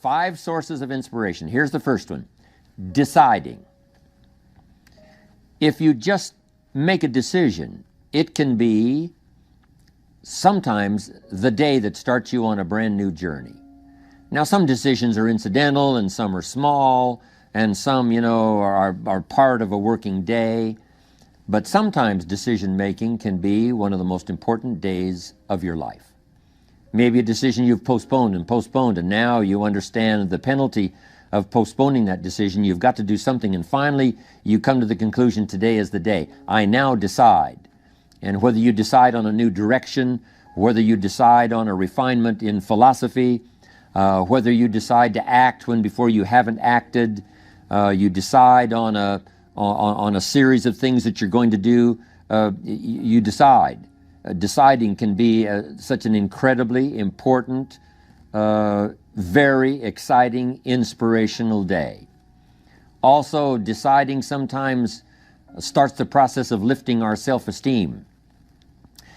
5 sources of inspiration. Here's the first one, deciding. If you just make a decision, it can be sometimes the day that starts you on a brand new journey. Now, some decisions are incidental and some are small and some, are part of a working day. But sometimes decision making can be one of the most important days of your life. Maybe a decision you've postponed, and now you understand the penalty of postponing that decision. You've got to do something, and finally you come to the conclusion, today is the day. I now decide. And whether you decide on a new direction, whether you decide on a refinement in philosophy, whether you decide to act when before you haven't acted, you decide on a series of things that you're going to do, you decide. Deciding can be such an incredibly important, very exciting, inspirational day. Also, deciding sometimes starts the process of lifting our self-esteem.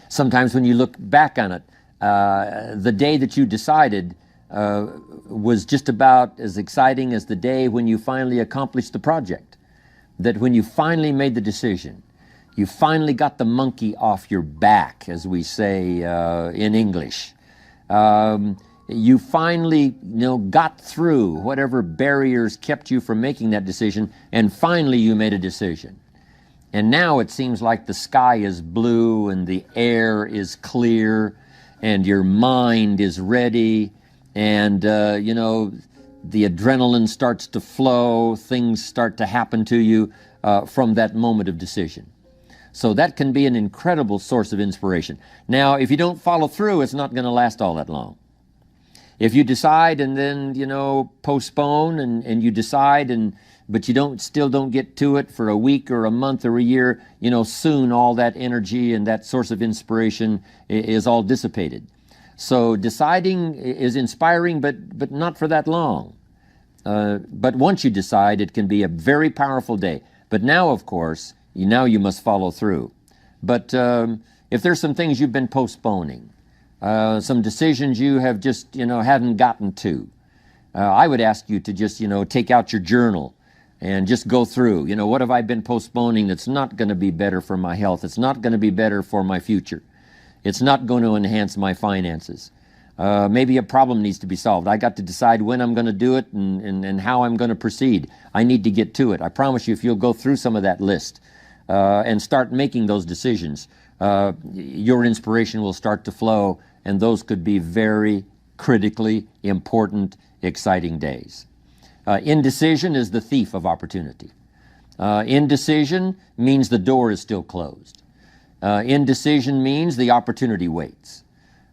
Sometimes when you look back on it, the day that you decided was just about as exciting as the day when you finally accomplished the project. That when you finally made the decision, you finally got the monkey off your back, as we say in English. You finally got through whatever barriers kept you from making that decision, and finally you made a decision. And now it seems like the sky is blue and the air is clear and your mind is ready, and the adrenaline starts to flow, things start to happen to you from that moment of decision. So that can be an incredible source of inspiration. Now, if you don't follow through, it's not going to last all that long. If you decide and then, postpone and you decide, but you still don't get to it for a week or a month or a year, soon all that energy and that source of inspiration is all dissipated. So deciding is inspiring, but not for that long. But once you decide, it can be a very powerful day. But now, of course, you must follow through. But if there's some things you've been postponing, some decisions you have just, hadn't gotten to, I would ask you to just, take out your journal and just go through, what have I been postponing that's not going to be better for my health? It's not going to be better for my future. It's not going to enhance my finances. Maybe a problem needs to be solved. I got to decide when I'm going to do it and how I'm going to proceed. I need to get to it. I promise you, if you'll go through some of that list and start making those decisions, your inspiration will start to flow, and those could be very critically important, exciting days. Indecision is the thief of opportunity. Indecision means the door is still closed. Indecision means the opportunity waits.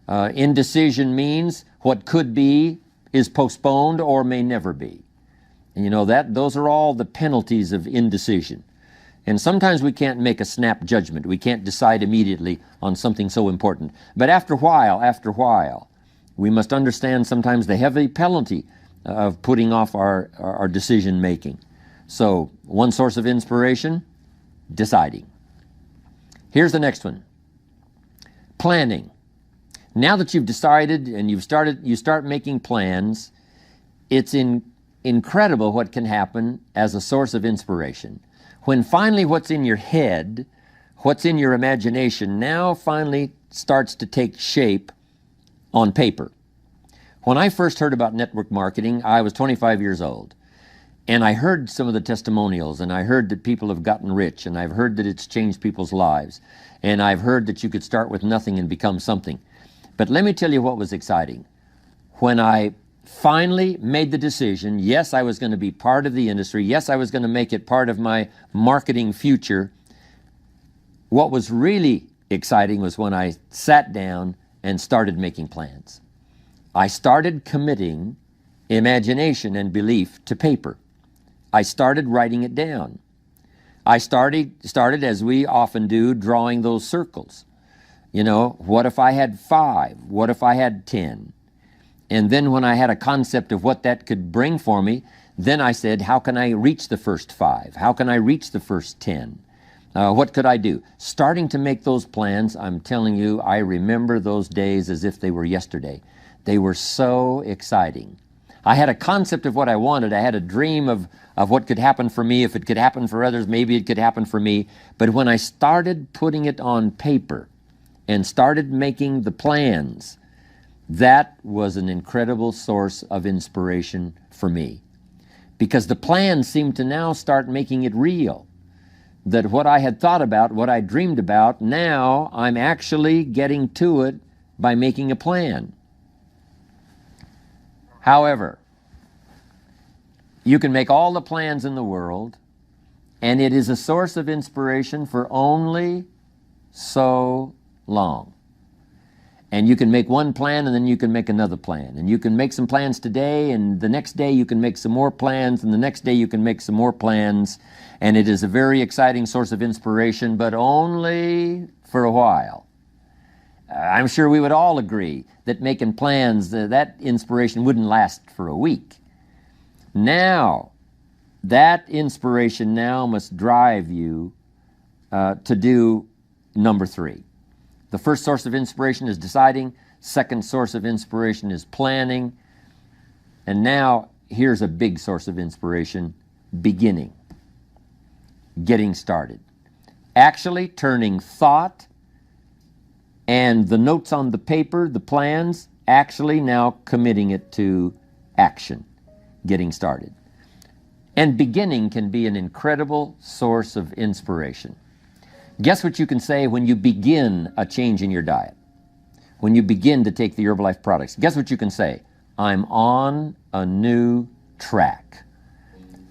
Indecision means what could be is postponed or may never be. And those are all the penalties of indecision. And sometimes we can't make a snap judgment. We can't decide immediately on something so important. But after a while, we must understand sometimes the heavy penalty of putting off our decision making. So, one source of inspiration, deciding. Here's the next one, planning. Now that you've decided and you start making plans, it's incredible what can happen as a source of inspiration. When finally what's in your head, what's in your imagination, now finally starts to take shape on paper. When I first heard about network marketing, I was 25 years old. And I heard some of the testimonials, and I heard that people have gotten rich, and I've heard that it's changed people's lives. And I've heard that you could start with nothing and become something. But let me tell you what was exciting. When I finally made the decision, yes, I was going to be part of the industry, yes, I was going to make it part of my marketing future, what was really exciting was when I sat down and started making plans. I started committing imagination and belief to paper. I started writing it down. I started, as we often do, drawing those circles. What if I had 5? What if I had 10? And then when I had a concept of what that could bring for me, then I said, how can I reach the first 5? How can I reach the first 10? What could I do? Starting to make those plans, I'm telling you, I remember those days as if they were yesterday. They were so exciting. I had a concept of what I wanted. I had a dream of what could happen for me. If it could happen for others, maybe it could happen for me. But when I started putting it on paper and started making the plans, that was an incredible source of inspiration for me. Because the plans seemed to now start making it real. That what I had thought about, what I dreamed about, now I'm actually getting to it by making a plan. However, you can make all the plans in the world, and it is a source of inspiration for only so long. And you can make one plan, and then you can make another plan. And you can make some plans today, and the next day you can make some more plans, and the next day you can make some more plans. And it is a very exciting source of inspiration, but only for a while. I'm sure we would all agree that making plans, that inspiration wouldn't last for a week. Now, that inspiration now must drive you to do number 3. The first source of inspiration is deciding. Second source of inspiration is planning. And now, here's a big source of inspiration, beginning. Getting started. Actually turning thought and the notes on the paper, the plans, actually now committing it to action, getting started. And beginning can be an incredible source of inspiration. Guess what you can say when you begin a change in your diet? When you begin to take the Herbalife products, guess what you can say? I'm on a new track.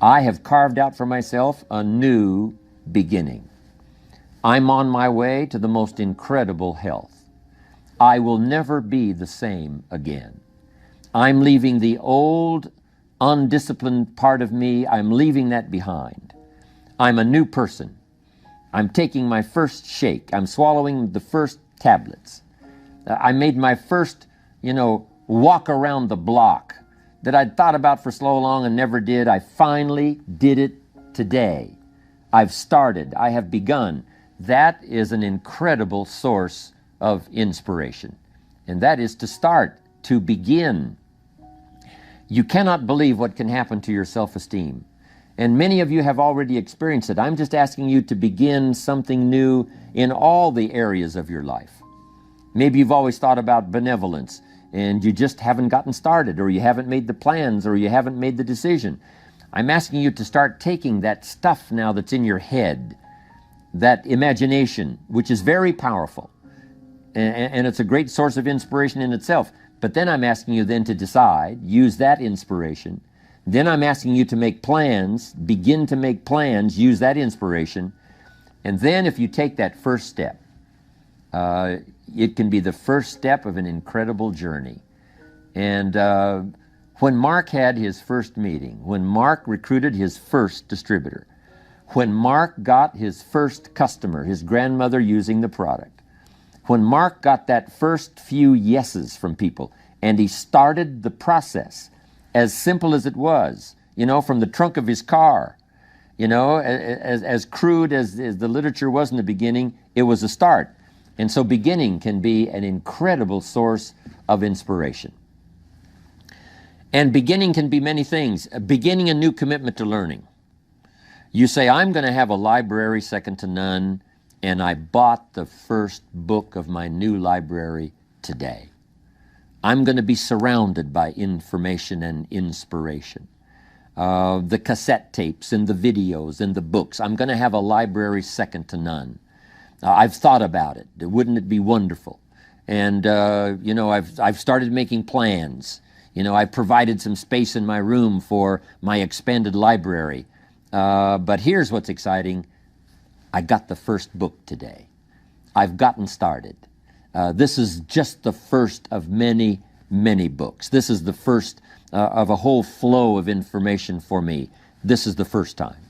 I have carved out for myself a new beginning. I'm on my way to the most incredible health. I will never be the same again. I'm leaving the old, undisciplined part of me. I'm leaving that behind. I'm a new person. I'm taking my first shake. I'm swallowing the first tablets. I made my first, walk around the block that I'd thought about for so long and never did. I finally did it today. I've started. I have begun. That is an incredible source of inspiration. And that is to start, to begin. You cannot believe what can happen to your self-esteem. And many of you have already experienced it. I'm just asking you to begin something new in all the areas of your life. Maybe you've always thought about benevolence and you just haven't gotten started, or you haven't made the plans, or you haven't made the decision. I'm asking you to start taking that stuff now that's in your head, that imagination, which is very powerful, and it's a great source of inspiration in itself. But then I'm asking you then to decide, use that inspiration. Then I'm asking you to make plans, begin to make plans, use that inspiration. And then if you take that first step, it can be the first step of an incredible journey. And when Mark had his first meeting, when Mark recruited his first distributor, when Mark got his first customer, his grandmother using the product, when Mark got that first few yeses from people, and he started the process, as simple as it was, from the trunk of his car, as crude as the literature was in the beginning, it was a start. And so beginning can be an incredible source of inspiration. And beginning can be many things. Beginning a new commitment to learning. You say, I'm going to have a library second to none, and I bought the first book of my new library today. I'm going to be surrounded by information and inspiration. The cassette tapes and the videos and the books. I'm going to have a library second to none. I've thought about it. Wouldn't it be wonderful? And, I've started making plans. I've provided some space in my room for my expanded library. But here's what's exciting. I got the first book today. I've gotten started. This is just the first of many, many books. This is the first of a whole flow of information for me. This is the first time.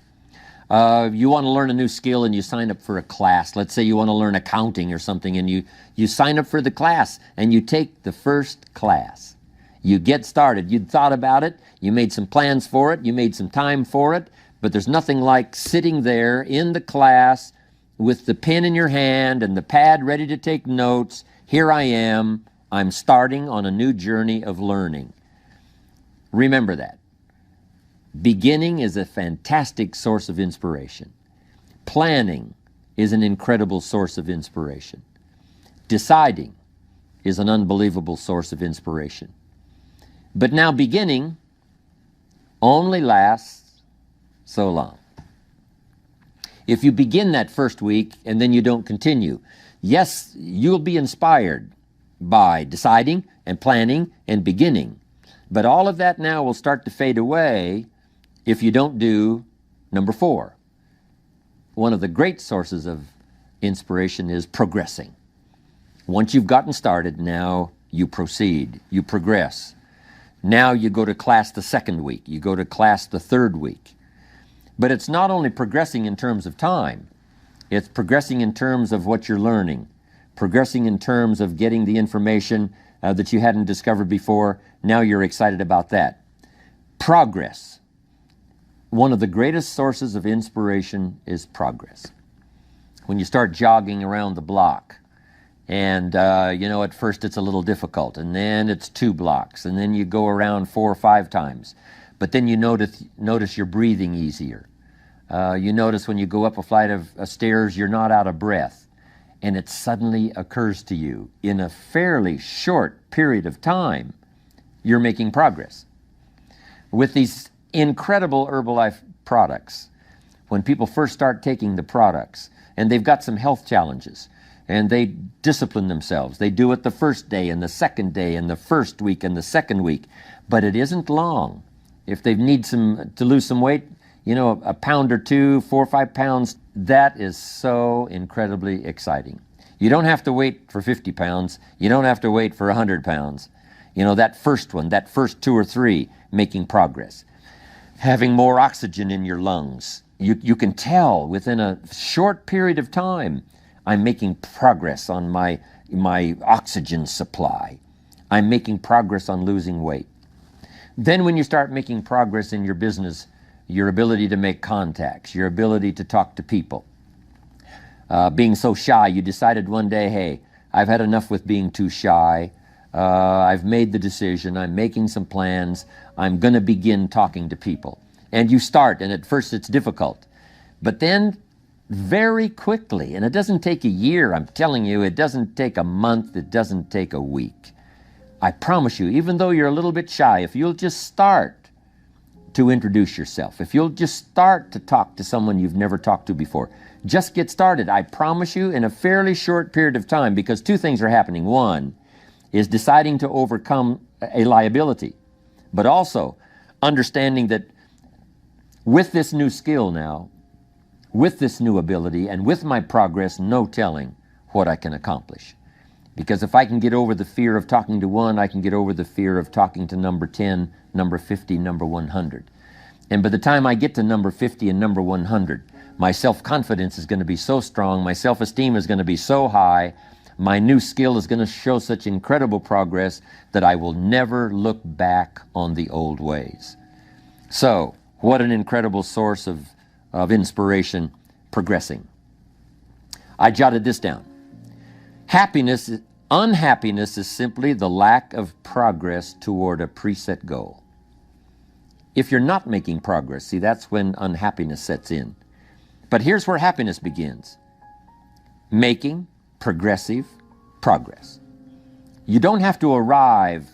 You want to learn a new skill and you sign up for a class. Let's say you want to learn accounting or something, and you sign up for the class and you take the first class. You get started. You'd thought about it. You made some plans for it. You made some time for it. But there's nothing like sitting there in the class with the pen in your hand and the pad ready to take notes. Here I am. I'm starting on a new journey of learning. Remember that. Beginning is a fantastic source of inspiration. Planning is an incredible source of inspiration. Deciding is an unbelievable source of inspiration. But now beginning only lasts so long. If you begin that first week and then you don't continue, yes, you'll be inspired by deciding and planning and beginning. But all of that now will start to fade away if you don't do number 4. One of the great sources of inspiration is progressing. Once you've gotten started, now you proceed, you progress. Now you go to class the second week, you go to class the third week. But it's not only progressing in terms of time, it's progressing in terms of what you're learning, progressing in terms of getting the information that you hadn't discovered before. Now you're excited about that. Progress. One of the greatest sources of inspiration is progress. When you start jogging around the block, and at first it's a little difficult, and then it's 2 blocks, and then you go around 4 or 5 times. But then you notice you're breathing easier. You notice when you go up a flight of stairs, you're not out of breath. And it suddenly occurs to you, in a fairly short period of time, you're making progress. With these incredible Herbalife products, when people first start taking the products, and they've got some health challenges, and they discipline themselves. They do it the first day, and the second day, and the first week, and the second week. But it isn't long. If they need to lose some weight, a pound or 2, 4 or 5 pounds, that is so incredibly exciting. You don't have to wait for 50 pounds. You don't have to wait for 100 pounds. That first one, that first 2 or 3, making progress. Having more oxygen in your lungs. You can tell within a short period of time, I'm making progress on my oxygen supply. I'm making progress on losing weight. Then when you start making progress in your business, your ability to make contacts, your ability to talk to people. Being so shy, you decided one day, hey, I've had enough with being too shy. I've made the decision. I'm making some plans. I'm going to begin talking to people. And you start, and at first it's difficult. But then very quickly, and it doesn't take a year, I'm telling you, it doesn't take a month, it doesn't take a week. I promise you, even though you're a little bit shy, if you'll just start to introduce yourself, if you'll just start to talk to someone you've never talked to before, just get started. I promise you, in a fairly short period of time, because 2 things are happening. One is deciding to overcome a liability, but also understanding that with this new skill now, with this new ability, and with my progress, no telling what I can accomplish. Because if I can get over the fear of talking to one, I can get over the fear of talking to number 10, number 50, number 100. And by the time I get to number 50 and number 100, my self-confidence is going to be so strong, my self-esteem is going to be so high, my new skill is going to show such incredible progress that I will never look back on the old ways. So, what an incredible source of inspiration, progressing. I jotted this down. Unhappiness is simply the lack of progress toward a preset goal. If you're not making progress, see, that's when unhappiness sets in. But here's where happiness begins. Making progressive progress. You don't have to arrive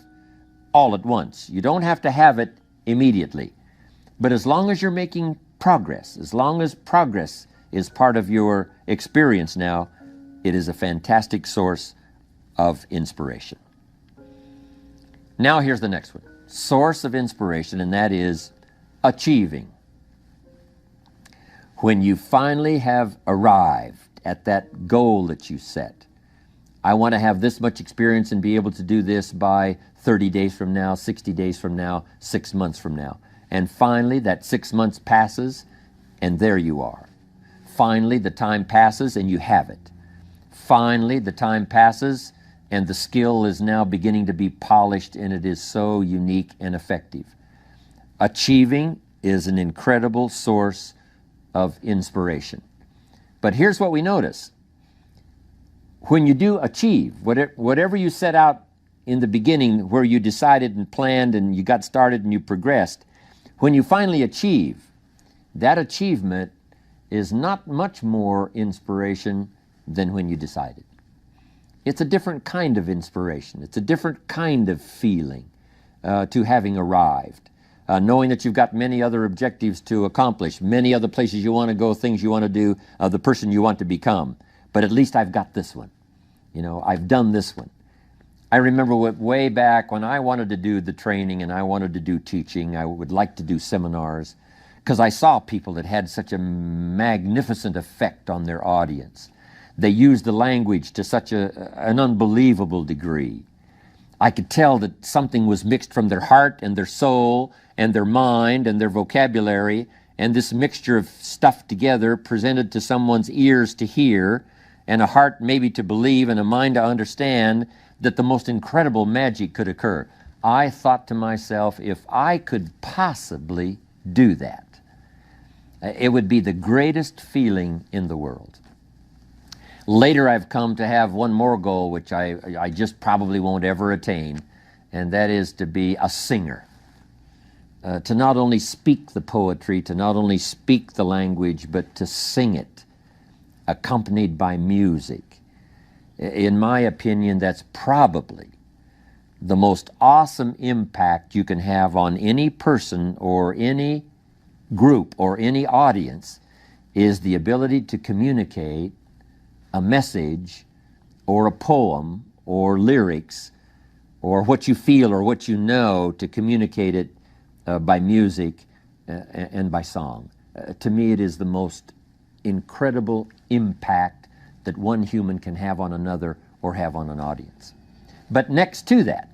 all at once. You don't have to have it immediately. But as long as you're making progress, as long as progress is part of your experience now, it is a fantastic source of inspiration. Now here's the next one. Source of inspiration, and that is achieving. When you finally have arrived at that goal that you set, I want to have this much experience and be able to do this by 30 days from now, 60 days from now, 6 months from now. And finally, that 6 months passes, and there you are. Finally, the time passes, and you have it. Finally, the time passes, and the skill is now beginning to be polished, and it is so unique and effective. Achieving is an incredible source of inspiration. But here's what we notice. When you do achieve, whatever you set out in the beginning where you decided and planned and you got started and you progressed, when you finally achieve, that achievement is not much more inspiration than when you decided. It's a different kind of inspiration. It's a different kind of feeling to having arrived. Knowing that you've got many other objectives to accomplish, many other places you want to go, things you want to do, the person you want to become. But at least I've got this one. You know, I've done this one. I remember way back when I wanted to do the training and I wanted to do teaching, I would like to do seminars, because I saw people that had such a magnificent effect on their audience. They used the language to such an unbelievable degree. I could tell that something was mixed from their heart and their soul and their mind and their vocabulary, and this mixture of stuff together presented to someone's ears to hear and a heart maybe to believe and a mind to understand, that the most incredible magic could occur. I thought to myself, if I could possibly do that, it would be the greatest feeling in the world. Later, I've come to have one more goal, which I just probably won't ever attain, and that is to be a singer. To not only speak the poetry, to not only speak the language, but to sing it, accompanied by music. In my opinion, that's probably the most awesome impact you can have on any person or any group or any audience, is the ability to communicate a message or a poem or lyrics or what you feel or what you know, to communicate it by music and by song. To me, it is the most incredible impact that one human can have on another or have on an audience. But next to that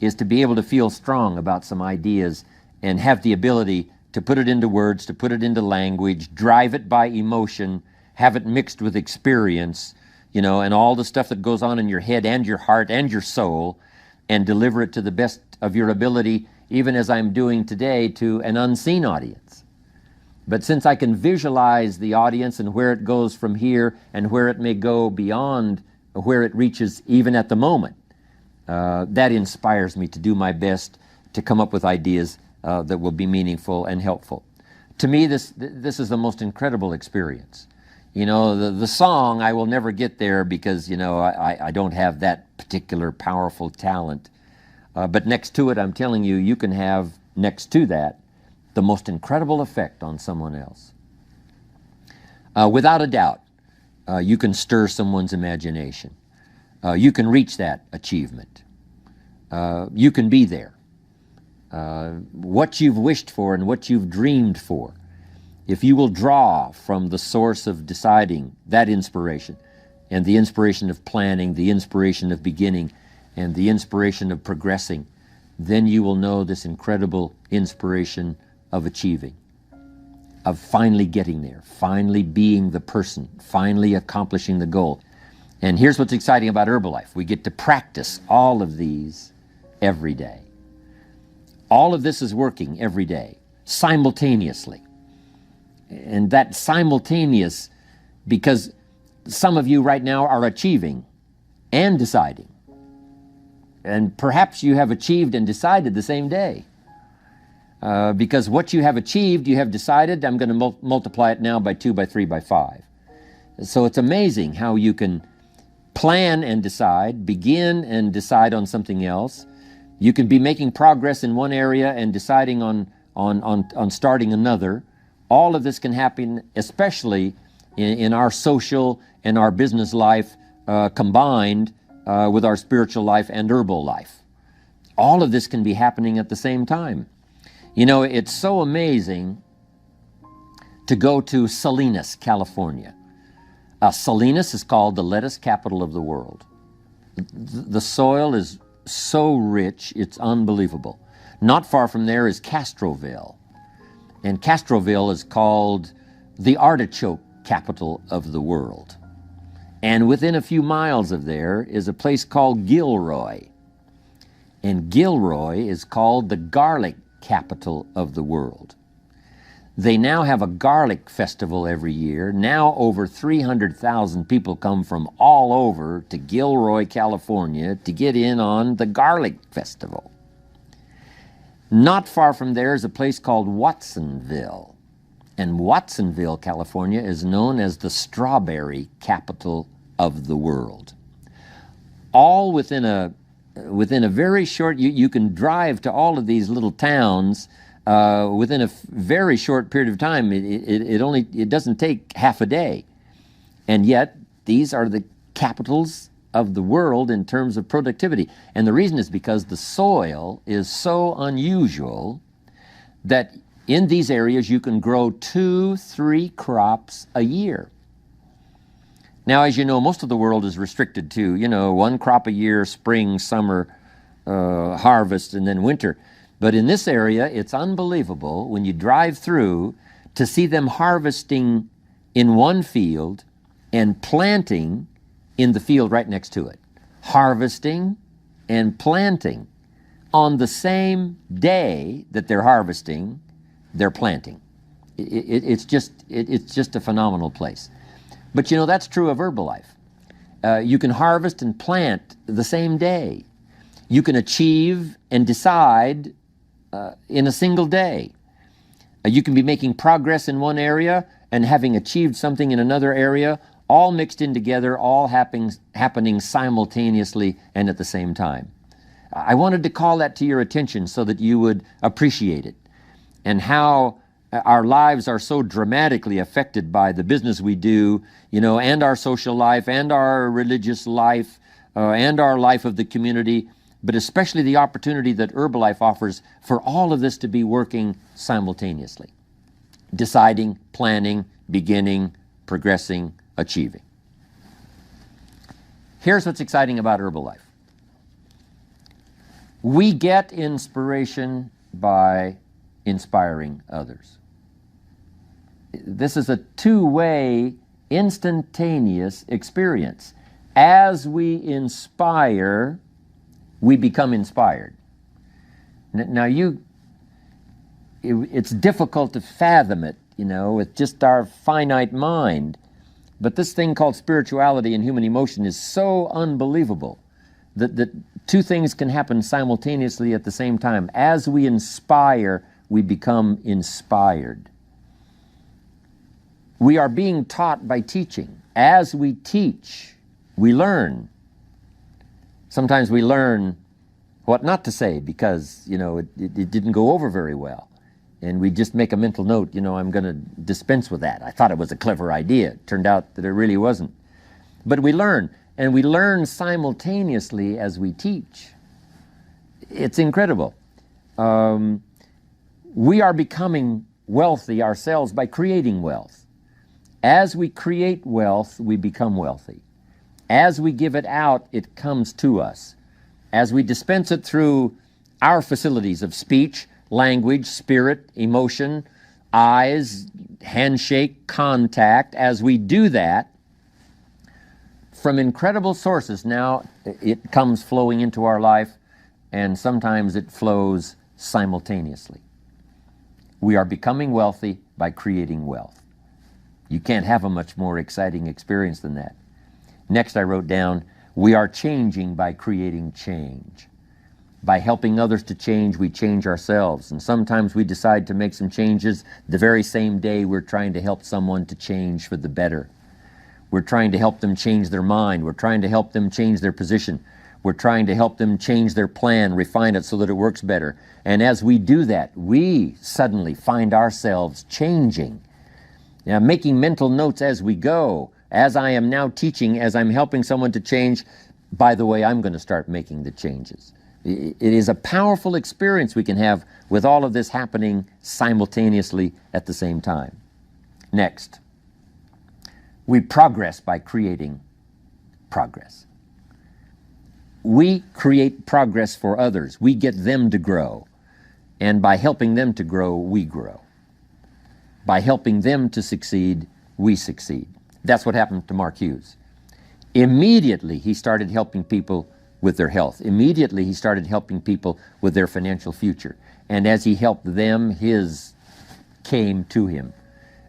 is to be able to feel strong about some ideas and have the ability to put it into words, to put it into language, drive it by emotion, have it mixed with experience, you know, and all the stuff that goes on in your head and your heart and your soul, and deliver it to the best of your ability, even as I'm doing today, to an unseen audience. But since I can visualize the audience and where it goes from here and where it may go beyond where it reaches even at the moment, that inspires me to do my best to come up with ideas that will be meaningful and helpful. To me, this is the most incredible experience. You know, the song, I will never get there because, you know, I don't have that particular powerful talent. But next to it, I'm telling you, you can have next to that the most incredible effect on someone else. Without a doubt, you can stir someone's imagination. You can reach that achievement. You can be there. What you've wished for and what you've dreamed for, if you will draw from the source of deciding, that inspiration, and the inspiration of planning, the inspiration of beginning, and the inspiration of progressing, then you will know this incredible inspiration of achieving, of finally getting there, finally being the person, finally accomplishing the goal. And here's what's exciting about Herbalife. We get to practice all of these every day. All of this is working every day, simultaneously. And that simultaneous, because some of you right now are achieving and deciding. And perhaps you have achieved and decided the same day. Because what you have achieved, you have decided, I'm going to multiply it now by 2, by 3, by 5. So it's amazing how you can plan and decide, begin and decide on something else. You can be making progress in one area and deciding on starting another. All of this can happen, especially in our social and our business life combined with our spiritual life and herbal life. All of this can be happening at the same time. You know, it's so amazing to go to Salinas, California. Salinas is called the lettuce capital of the world. The soil is so rich, it's unbelievable. Not far from there is Castroville. And Castroville is called the artichoke capital of the world. And within a few miles of there is a place called Gilroy. And Gilroy is called the garlic capital of the world. They now have a garlic festival every year. Now over 300,000 people come from all over to Gilroy, California to get in on the garlic festival. Not far from there is a place called Watsonville. And Watsonville, California is known as the strawberry capital of the world. All within a very short, you can drive to all of these little towns within a very short period of time. It doesn't take half a day. And yet, these are the capitals of the world in terms of productivity. And the reason is because the soil is so unusual that in these areas you can grow 2-3 crops a year. Now, as you know, most of the world is restricted to, 1 crop a year, spring, summer, harvest, and then winter. But in this area, it's unbelievable when you drive through to see them harvesting in one field and planting in the field right next to it. Harvesting and planting. On the same day that they're harvesting, they're planting. It's just a phenomenal place. But that's true of Herbalife. You can harvest and plant the same day. You can achieve and decide in a single day. You can be making progress in one area and having achieved something in another area, all mixed in together, all happening simultaneously and at the same time. I wanted to call that to your attention so that you would appreciate it, and how our lives are so dramatically affected by the business we do, and our social life, and our religious life, and our life of the community, but especially the opportunity that Herbalife offers for all of this to be working simultaneously. Deciding, planning, beginning, progressing, achieving. Here's what's exciting about Herbalife. We get inspiration by inspiring others. This is a two-way, instantaneous experience. As we inspire, we become inspired. Now, it's difficult to fathom it, with just our finite mind. But this thing called spirituality and human emotion is so unbelievable that two things can happen simultaneously at the same time. As we inspire, we become inspired. We are being taught by teaching. As we teach, we learn. Sometimes we learn what not to say because, it didn't go over very well. And we just make a mental note, I'm going to dispense with that. I thought it was a clever idea. It turned out that it really wasn't. But we learn, and we learn simultaneously as we teach. It's incredible. We are becoming wealthy ourselves by creating wealth. As we create wealth, we become wealthy. As we give it out, it comes to us. As we dispense it through our facilities of speech, language, spirit, emotion, eyes, handshake, contact, as we do that, from incredible sources, now it comes flowing into our life, and sometimes it flows simultaneously. We are becoming wealthy by creating wealth. You can't have a much more exciting experience than that. Next, I wrote down, we are changing by creating change. By helping others to change, we change ourselves. And sometimes we decide to make some changes the very same day we're trying to help someone to change for the better. We're trying to help them change their mind. We're trying to help them change their position. We're trying to help them change their plan, refine it so that it works better. And as we do that, we suddenly find ourselves changing. Now, making mental notes as we go. As I am now teaching, as I'm helping someone to change, by the way, I'm going to start making the changes. It is a powerful experience we can have with all of this happening simultaneously at the same time. Next, we progress by creating progress. We create progress for others. We get them to grow. And by helping them to grow, we grow. By helping them to succeed, we succeed. That's what happened to Mark Hughes. Immediately, he started helping people with their health. Immediately, he started helping people with their financial future. And as he helped them, his came to him.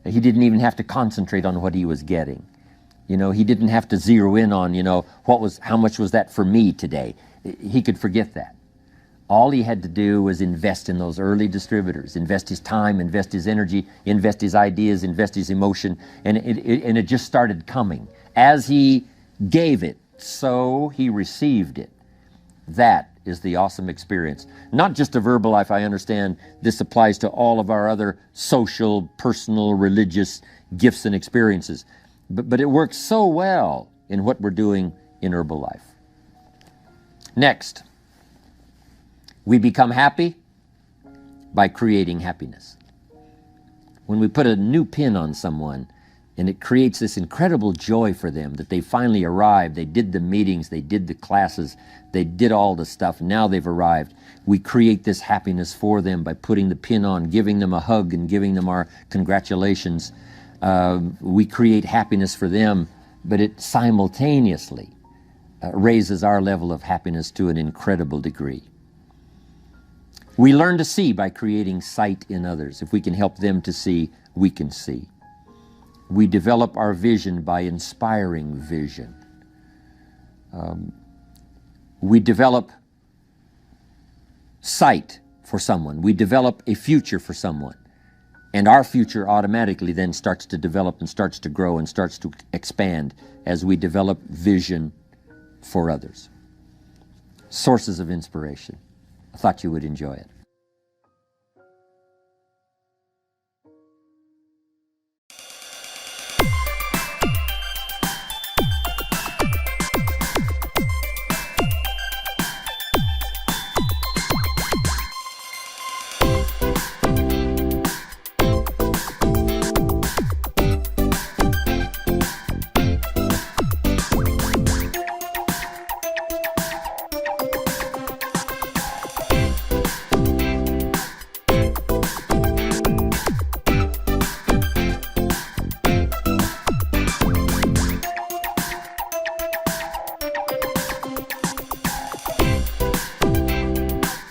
He didn't even have to concentrate on what he was getting. He didn't have to zero in on, how much was that for me today? He could forget that. All he had to do was invest in those early distributors, invest his time, invest his energy, invest his ideas, invest his emotion, and it just started coming. As he gave it, so he received it. That is the awesome experience. Not just a verbal life, I understand this applies to all of our other social, personal, religious gifts and experiences. But it works so well in what we're doing in Herbalife. Next, we become happy by creating happiness. When we put a new pin on someone, and it creates this incredible joy for them that they finally arrived, they did the meetings, they did the classes, they did all the stuff, now they've arrived. We create this happiness for them by putting the pin on, giving them a hug and giving them our congratulations. We create happiness for them, but it simultaneously raises our level of happiness to an incredible degree. We learn to see by creating sight in others. If we can help them to see, we can see. We develop our vision by inspiring vision. We develop sight for someone. We develop a future for someone. And our future automatically then starts to develop and starts to grow and starts to expand as we develop vision for others. Sources of inspiration. I thought you would enjoy it.